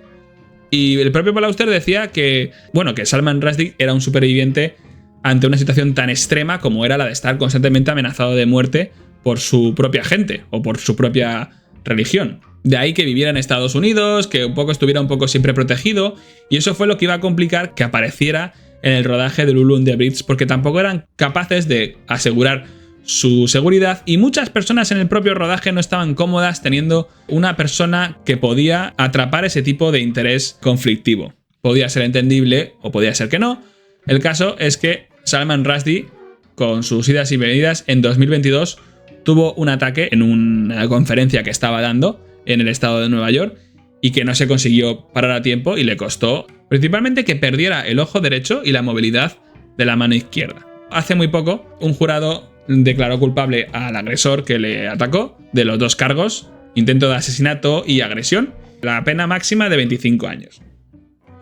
Y el propio Paul Auster decía que, bueno, que Salman Rushdie era un superviviente ante una situación tan extrema como era la de estar constantemente amenazado de muerte por su propia gente o por su propia religión. De ahí que viviera en Estados Unidos, que un poco estuviera un poco siempre protegido, y eso fue lo que iba a complicar que apareciera en el rodaje de Lulu on the Bridge, porque tampoco eran capaces de asegurar su seguridad y muchas personas en el propio rodaje no estaban cómodas teniendo una persona que podía atrapar ese tipo de interés conflictivo. Podía ser entendible o podía ser que no. El caso es que Salman Rushdie, con sus idas y venidas, en 2022 tuvo un ataque en una conferencia que estaba dando en el estado de Nueva York y que no se consiguió parar a tiempo y le costó principalmente que perdiera el ojo derecho y la movilidad de la mano izquierda. Hace muy poco, un jurado declaró culpable al agresor que le atacó de los 2 cargos, intento de asesinato y agresión, la pena máxima de 25 años.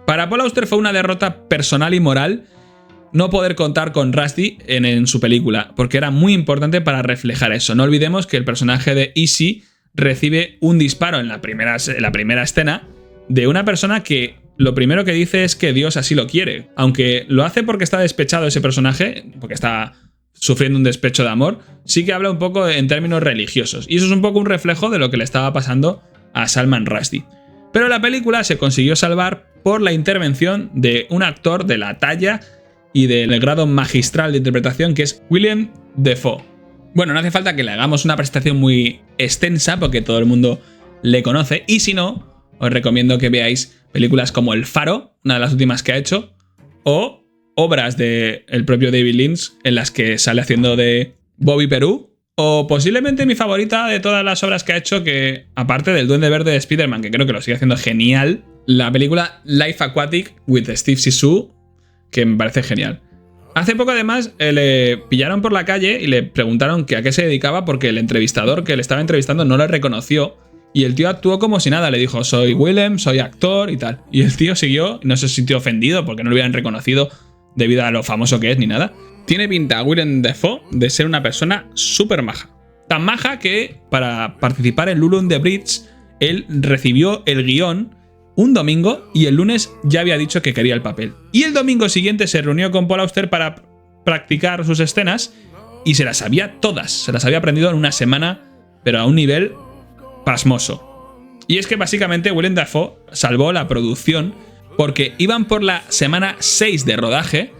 Para Paul Auster fue una derrota personal y moral no poder contar con Rushdie en su película, porque era muy importante para reflejar eso. No olvidemos que el personaje de Easy recibe un disparo en la primera escena de una persona que lo primero que dice es que Dios así lo quiere. Aunque lo hace porque está despechado ese personaje, porque está sufriendo un despecho de amor, sí que habla un poco en términos religiosos. Y eso es un poco un reflejo de lo que le estaba pasando a Salman Rushdie. Pero la película se consiguió salvar por la intervención de un actor de la talla y del grado magistral de interpretación que es Willem Dafoe. Bueno, no hace falta que le hagamos una presentación muy extensa porque todo el mundo le conoce, y si no, os recomiendo que veáis películas como El Faro, una de las últimas que ha hecho, o obras del propio David Lynch en las que sale haciendo de Bobby Perú, o posiblemente mi favorita de todas las obras que ha hecho, que aparte del Duende Verde de Spider-Man, que creo que lo sigue haciendo genial, la película Life Aquatic with Steve Zissou, que me parece genial. Hace poco además le pillaron por la calle y le preguntaron que a qué se dedicaba porque el entrevistador que le estaba entrevistando no le reconoció y el tío actuó como si nada, le dijo soy Willem, soy actor y tal. Y el tío siguió y no se sintió ofendido porque no lo hubieran reconocido debido a lo famoso que es ni nada. Tiene pinta Willem Dafoe de ser una persona súper maja. Tan maja que para participar en Lulu on the Bridge él recibió el guión un domingo y el lunes ya había dicho que quería el papel. Y el domingo siguiente se reunió con Paul Auster para practicar sus escenas y se las sabía todas. Se las había aprendido en una semana, pero a un nivel pasmoso. Y es que básicamente Willem Dafoe salvó la producción porque iban por la semana 6 de rodaje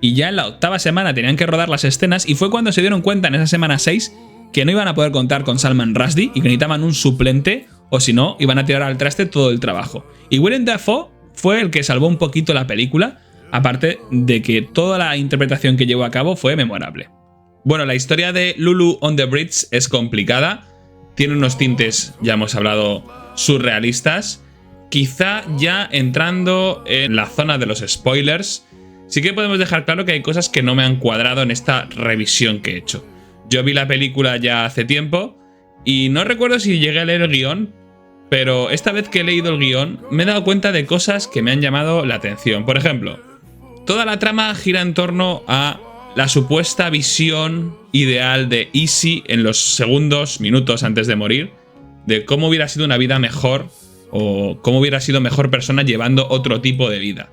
y ya en la 8ª semana tenían que rodar las escenas y fue cuando se dieron cuenta en esa semana 6 que no iban a poder contar con Salman Rushdie y que necesitaban un suplente o si no, iban a tirar al traste todo el trabajo. Y Willem Dafoe fue el que salvó un poquito la película, aparte de que toda la interpretación que llevó a cabo fue memorable. Bueno, la historia de Lulu on the Bridge es complicada, tiene unos tintes, ya hemos hablado, surrealistas. Quizá ya entrando en la zona de los spoilers, sí que podemos dejar claro que hay cosas que no me han cuadrado en esta revisión que he hecho. Yo vi la película ya hace tiempo y no recuerdo si llegué a leer el guión, pero esta vez que he leído el guión me he dado cuenta de cosas que me han llamado la atención. Por ejemplo, toda la trama gira en torno a la supuesta visión ideal de Easy en los minutos antes de morir, de cómo hubiera sido una vida mejor o cómo hubiera sido mejor persona llevando otro tipo de vida.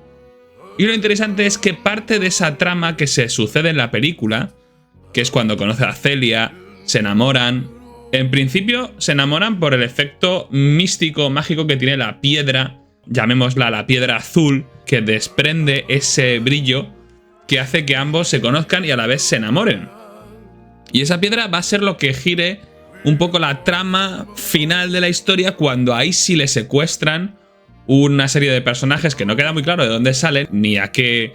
Y lo interesante es que parte de esa trama que se sucede en la película, que es cuando conoce a Celia, se enamoran. En principio se enamoran por el efecto místico, mágico que tiene la piedra, llamémosla la piedra azul, que desprende ese brillo que hace que ambos se conozcan y a la vez se enamoren. Y esa piedra va a ser lo que gire un poco la trama final de la historia cuando ahí sí le secuestran una serie de personajes que no queda muy claro de dónde salen ni a qué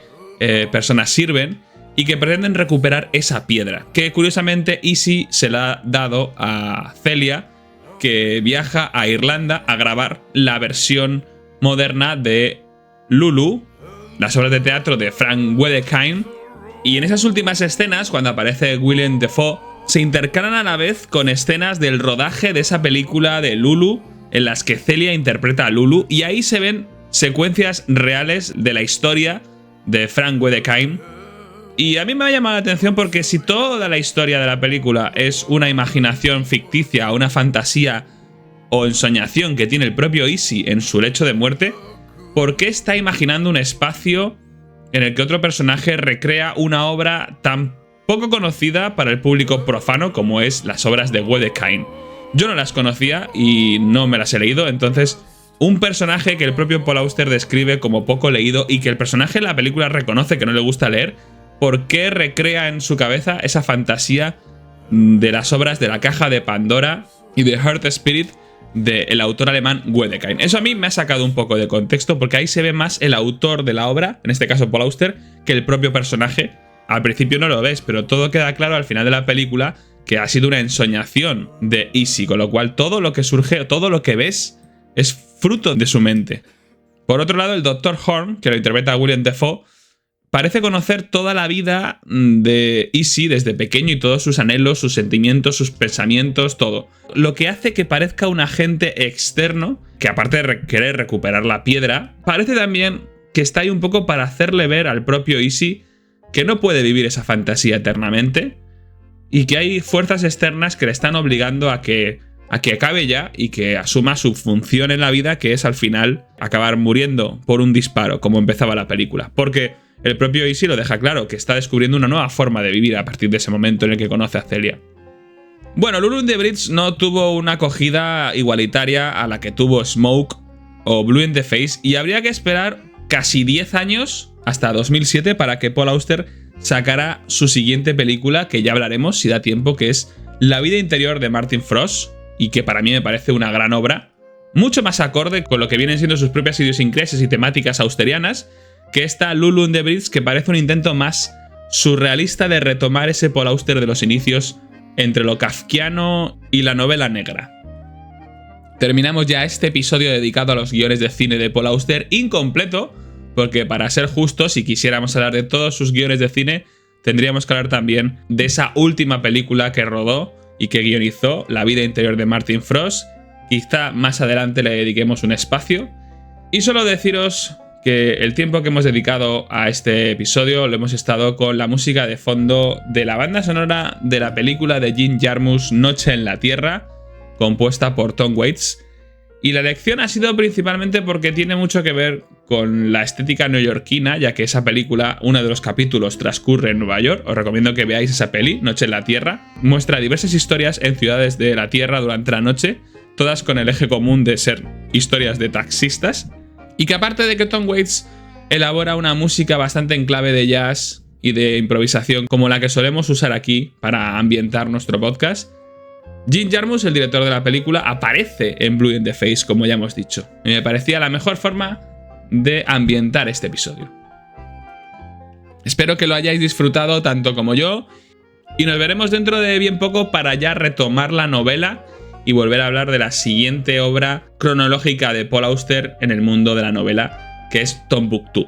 personas sirven, y que pretenden recuperar esa piedra, que curiosamente Easy se la ha dado a Celia, que viaja a Irlanda a grabar la versión moderna de Lulu, las obras de teatro de Frank Wedekind, y en esas últimas escenas, cuando aparece Willem Dafoe, se intercalan a la vez con escenas del rodaje de esa película de Lulu, en las que Celia interpreta a Lulu, y ahí se ven secuencias reales de la historia de Frank Wedekind. Y a mí me ha llamado la atención porque si toda la historia de la película es una imaginación ficticia, una fantasía o ensoñación que tiene el propio Easy en su lecho de muerte, ¿por qué está imaginando un espacio en el que otro personaje recrea una obra tan poco conocida para el público profano como es las obras de Wedekind. Yo no las conocía y no me las he leído, entonces un personaje que el propio Paul Auster describe como poco leído y que el personaje en la película reconoce que no le gusta leer, ¿por qué recrea en su cabeza esa fantasía de las obras de La Caja de Pandora y de Heart Spirit del autor alemán Wedekind? Eso a mí me ha sacado un poco de contexto porque ahí se ve más el autor de la obra, en este caso Paul Auster, que el propio personaje. Al principio no lo ves, pero todo queda claro al final de la película que ha sido una ensoñación de Easy, con lo cual todo lo que surge, todo lo que ves es fruto de su mente. Por otro lado, el Dr. Horn, que lo interpreta William Dafoe, parece conocer toda la vida de Easy desde pequeño y todos sus anhelos, sus sentimientos, sus pensamientos, todo. Lo que hace que parezca un agente externo, que aparte de querer recuperar la piedra, parece también que está ahí un poco para hacerle ver al propio Easy que no puede vivir esa fantasía eternamente y que hay fuerzas externas que le están obligando a que acabe ya y que asuma su función en la vida, que es al final acabar muriendo por un disparo, como empezaba la película. Porque el propio Easy lo deja claro, que está descubriendo una nueva forma de vivir a partir de ese momento en el que conoce a Celia. Bueno, Lulu in the Bridge no tuvo una acogida igualitaria a la que tuvo Smoke o Blue in the Face, y habría que esperar casi 10 años, hasta 2007, para que Paul Auster sacara su siguiente película, que ya hablaremos si da tiempo, que es La vida interior de Martin Frost, y que para mí me parece una gran obra, mucho más acorde con lo que vienen siendo sus propias idiosincrasias y temáticas austerianas, que esta Lulu in the Bridge, que parece un intento más surrealista de retomar ese Paul Auster de los inicios entre lo kafkiano y la novela negra. Terminamos ya este episodio dedicado a los guiones de cine de Paul Auster, incompleto, porque para ser justos, si quisiéramos hablar de todos sus guiones de cine, tendríamos que hablar también de esa última película que rodó y que guionizó, La vida interior de Martin Frost. Quizá más adelante le dediquemos un espacio. Y solo deciros que el tiempo que hemos dedicado a este episodio lo hemos estado con la música de fondo de la banda sonora de la película de Jim Jarmusch, Noche en la Tierra, compuesta por Tom Waits. Y la elección ha sido principalmente porque tiene mucho que ver con la estética neoyorquina, ya que esa película, uno de los capítulos, transcurre en Nueva York. Os recomiendo que veáis esa peli, Noche en la Tierra. Muestra diversas historias en ciudades de la Tierra durante la noche, todas con el eje común de ser historias de taxistas. Y que aparte de que Tom Waits elabora una música bastante en clave de jazz y de improvisación como la que solemos usar aquí para ambientar nuestro podcast, Jim Jarmusch, el director de la película, aparece en Blue in the Face, como ya hemos dicho. Y me parecía la mejor forma de ambientar este episodio. Espero que lo hayáis disfrutado tanto como yo, y nos veremos dentro de bien poco para ya retomar la novela y volver a hablar de la siguiente obra cronológica de Paul Auster en el mundo de la novela, que es Tombuctú.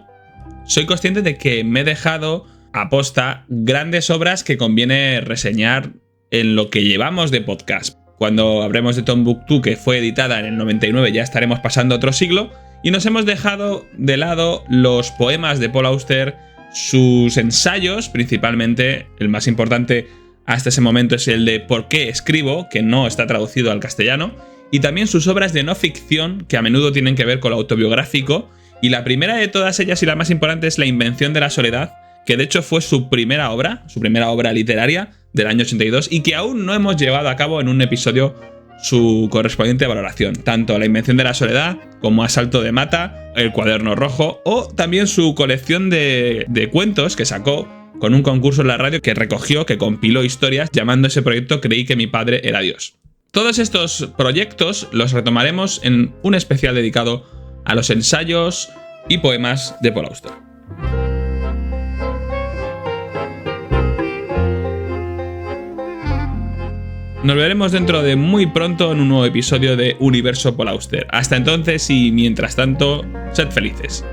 Soy consciente de que me he dejado aposta grandes obras que conviene reseñar en lo que llevamos de podcast. Cuando hablemos de Tombuctú, que fue editada en el 99, ya estaremos pasando otro siglo, y nos hemos dejado de lado los poemas de Paul Auster, sus ensayos, principalmente el más importante hasta ese momento es el de ¿Por qué escribo?, que no está traducido al castellano, y también sus obras de no ficción, que a menudo tienen que ver con lo autobiográfico, y la primera de todas ellas y la más importante es La invención de la soledad, que de hecho fue su primera obra literaria del año 82, y que aún no hemos llevado a cabo en un episodio su correspondiente valoración, tanto La invención de la soledad como Asalto de Mata, El cuaderno rojo, o también su colección de cuentos que sacó con un concurso en la radio que recogió, que compiló historias, llamando ese proyecto Creí que mi padre era Dios. Todos estos proyectos los retomaremos en un especial dedicado a los ensayos y poemas de Paul Auster. Nos veremos dentro de muy pronto en un nuevo episodio de Universo Paul Auster. Hasta entonces y mientras tanto, sed felices.